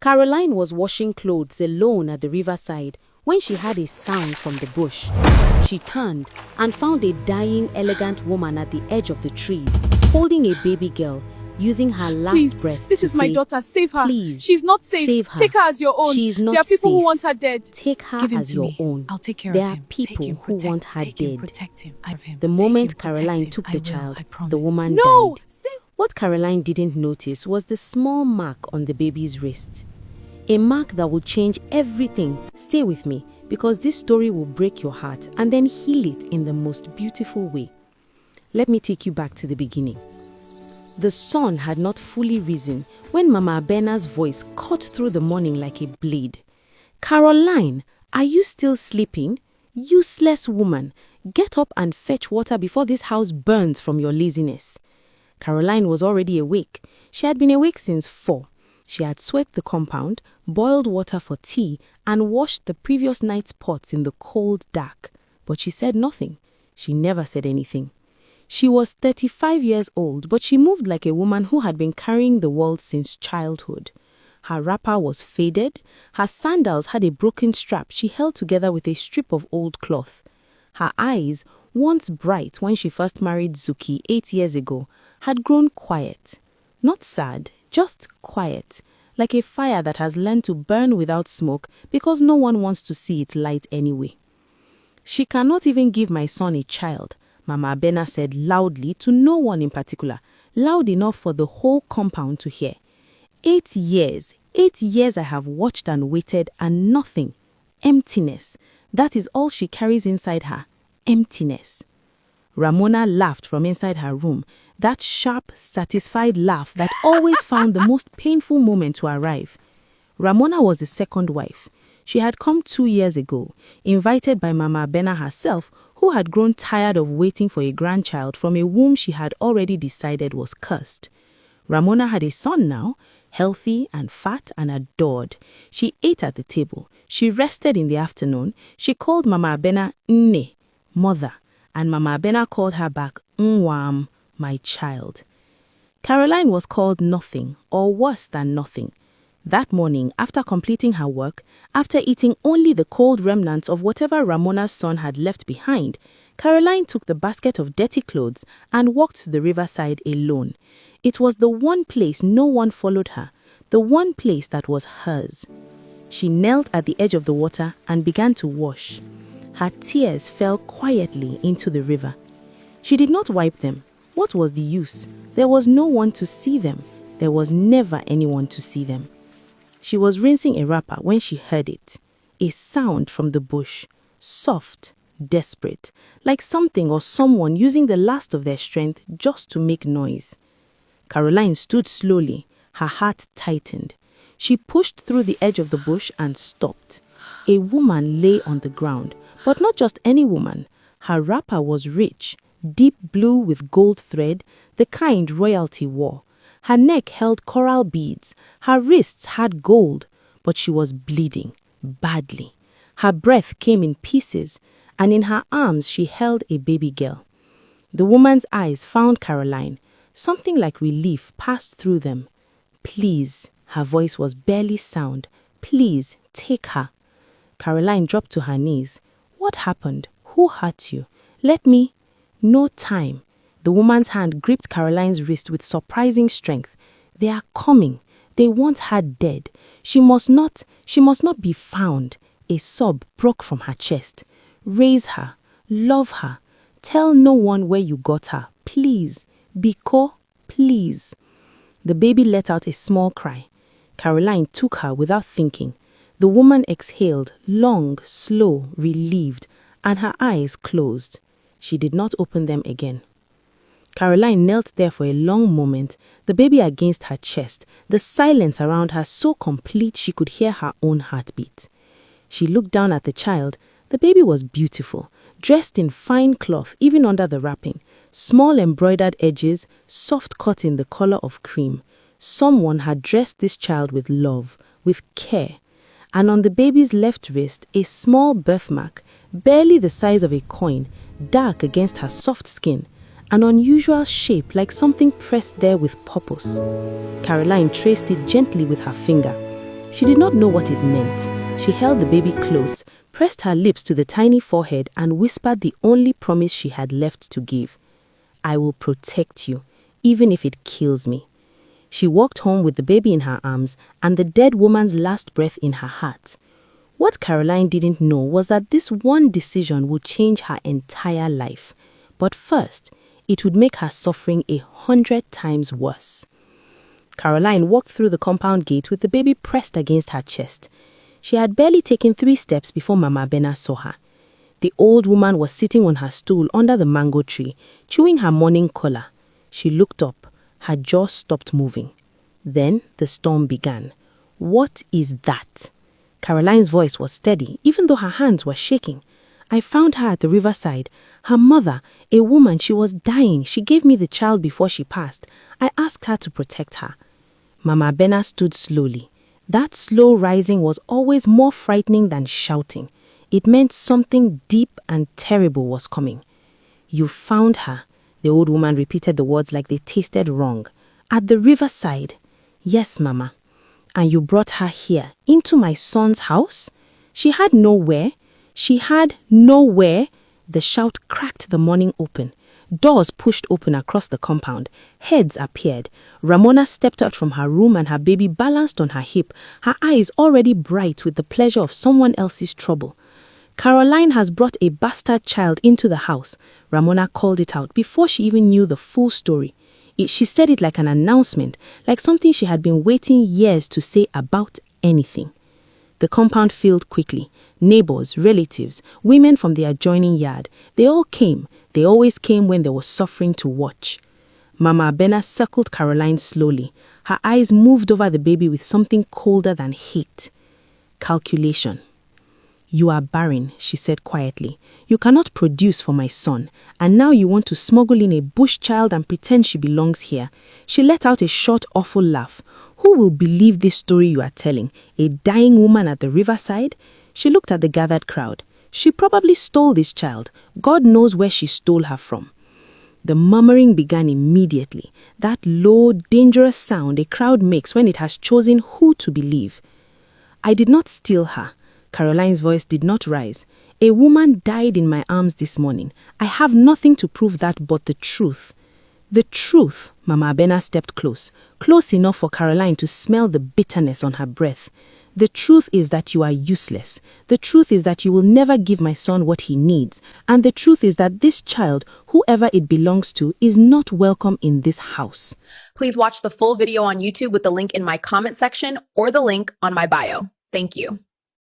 Caroline was washing clothes alone at the riverside when she heard a sound from the bush. She turned and found a dying, elegant woman at the edge of the trees, holding a baby girl, using her last breath This to is my say, daughter. Save her. "Please, She's not safe. save her. Take her as your own. She is not There are people who safe. want her dead. Take her Give him as to your me. own." I'll take care There of are him. people who want her dead. Protect him. I have him. The Take moment him, protect Caroline him. took I the will, child, I promise. the woman No! died. Stay. What Caroline didn't notice was the small mark on the baby's wrist. A mark that will change everything. Stay with me, because this story will break your heart and then heal it in the most beautiful way. Let me take you back to the beginning. The sun had not fully risen when Mama Abena's voice cut through the morning like a blade. "Caroline, are you still sleeping? Useless woman, get up and fetch water before this house burns from your laziness." Caroline was already awake. She had been awake since 4. She had swept the compound, boiled water for tea, and washed the previous night's pots in the cold dark. But she said nothing. She never said anything. She was 35 years old, but she moved like a woman who had been carrying the world since childhood. Her wrapper was faded. Her sandals had a broken strap she held together with a strip of old cloth. Her eyes, once bright when she first married Zuki 8 years ago, had grown quiet. Not sad, just quiet, like a fire that has learned to burn without smoke because no one wants to see its light anyway. "She cannot even give my son a child," Mama Abena said loudly to no one in particular, loud enough for the whole compound to hear. 8 years I have watched and waited and nothing. Emptiness. That is all she carries inside her. Emptiness. Ramona laughed from inside her room, that sharp, satisfied laugh that always found the most painful moment to arrive. Ramona was the second wife. She had come 2 years ago, invited by Mama Abena herself, who had grown tired of waiting for a grandchild from a womb she had already decided was cursed. Ramona had a son now, healthy and fat and adored. She ate at the table. She rested in the afternoon. She called Mama Abena Nne, mother, and Mama Abena called her back Nwam, my child. Caroline was called nothing, or worse than nothing. That morning, after completing her work, after eating only the cold remnants of whatever Ramona's son had left behind, Caroline took the basket of dirty clothes and walked to the riverside alone. It was the one place no one followed her, the one place that was hers. She knelt at the edge of the water and began to wash. Her tears fell quietly into the river. She did not wipe them. What was the use? There was no one to see them. There was never anyone to see them. She was rinsing a wrapper when she heard it. A sound from the bush, soft, desperate, like something or someone using the last of their strength just to make noise. Caroline stood slowly, her heart tightened. She pushed through the edge of the bush and stopped. A woman lay on the ground, but not just any woman. Her wrapper was rich, deep blue with gold thread, the kind royalty wore. Her neck held coral beads, her wrists had gold, but she was bleeding, badly. Her breath came in pieces, and in her arms she held a baby girl. The woman's eyes found Caroline. Something like relief passed through them. "Please," her voice was barely sound. "Please, take her." Caroline dropped to her knees. "What happened? Who hurt you? Let me—" "No time." The woman's hand gripped Caroline's wrist with surprising strength. "They are coming. They want her dead. She must not be found." A sob broke from her chest. "Raise her. Love her. Tell no one where you got her. Please. Biko, please." The baby let out a small cry. Caroline took her without thinking. The woman exhaled, long, slow, relieved, and her eyes closed. She did not open them again. Caroline knelt there for a long moment, the baby against her chest, the silence around her so complete she could hear her own heartbeat. She looked down at the child. The baby was beautiful, dressed in fine cloth even under the wrapping, small embroidered edges, soft cut in the color of cream. Someone had dressed this child with love, with care. And on the baby's left wrist, a small birthmark, barely the size of a coin, dark against her soft skin, an unusual shape like something pressed there with purpose. Caroline traced it gently with her finger. She did not know what it meant. She held the baby close, pressed her lips to the tiny forehead, and whispered the only promise she had left to give. I will protect you, even if it kills me. She walked home with the baby in her arms and the dead woman's last breath in her heart. What Caroline didn't know was that this one decision would change her entire life. But first, it would make her suffering 100 times worse. Caroline walked through the compound gate with the baby pressed against her chest. She had barely taken 3 steps before Mama Bena saw her. The old woman was sitting on her stool under the mango tree, chewing her morning cola. She looked up. Her jaw stopped moving. Then the storm began. What is that? Caroline's voice was steady, even though her hands were shaking. I found her at the riverside. Her mother, a woman, she was dying. She gave me the child before she passed. I asked her to protect her. Mama Bena stood slowly. That slow rising was always more frightening than shouting. It meant something deep and terrible was coming. You found her, the old woman repeated the words like they tasted wrong. At the riverside. Yes, Mama. And you brought her here, into my son's house? She had nowhere. The shout cracked the morning open. Doors pushed open across the compound. Heads appeared. Ramona stepped out from her room and her baby balanced on her hip, her eyes already bright with the pleasure of someone else's trouble. Caroline has brought a bastard child into the house. Ramona called it out before she even knew the full story. She said it like an announcement, like something she had been waiting years to say about anything. The compound filled quickly. Neighbors, relatives, women from the adjoining yard, they all came. They always came when there was suffering to watch. Mama Bena circled Caroline slowly. Her eyes moved over the baby with something colder than hate. Calculation. You are barren, she said quietly. You cannot produce for my son, and now you want to smuggle in a bush child and pretend she belongs here. She let out a short, awful laugh. Who will believe this story you are telling? A dying woman at the riverside? She looked at the gathered crowd. She probably stole this child. God knows where she stole her from. The murmuring began immediately, that low, dangerous sound a crowd makes when it has chosen who to believe. I did not steal her. Caroline's voice did not rise. A woman died in my arms this morning. I have nothing to prove that but the truth. The truth. Mama Bena stepped close enough for Caroline to smell the bitterness on her breath. The truth is that you are useless. The truth is that you will never give my son what he needs. And the truth is that this child, whoever it belongs to, is not welcome in this house. Please watch the full video on YouTube with the link in my comment section or the link on my bio. Thank you.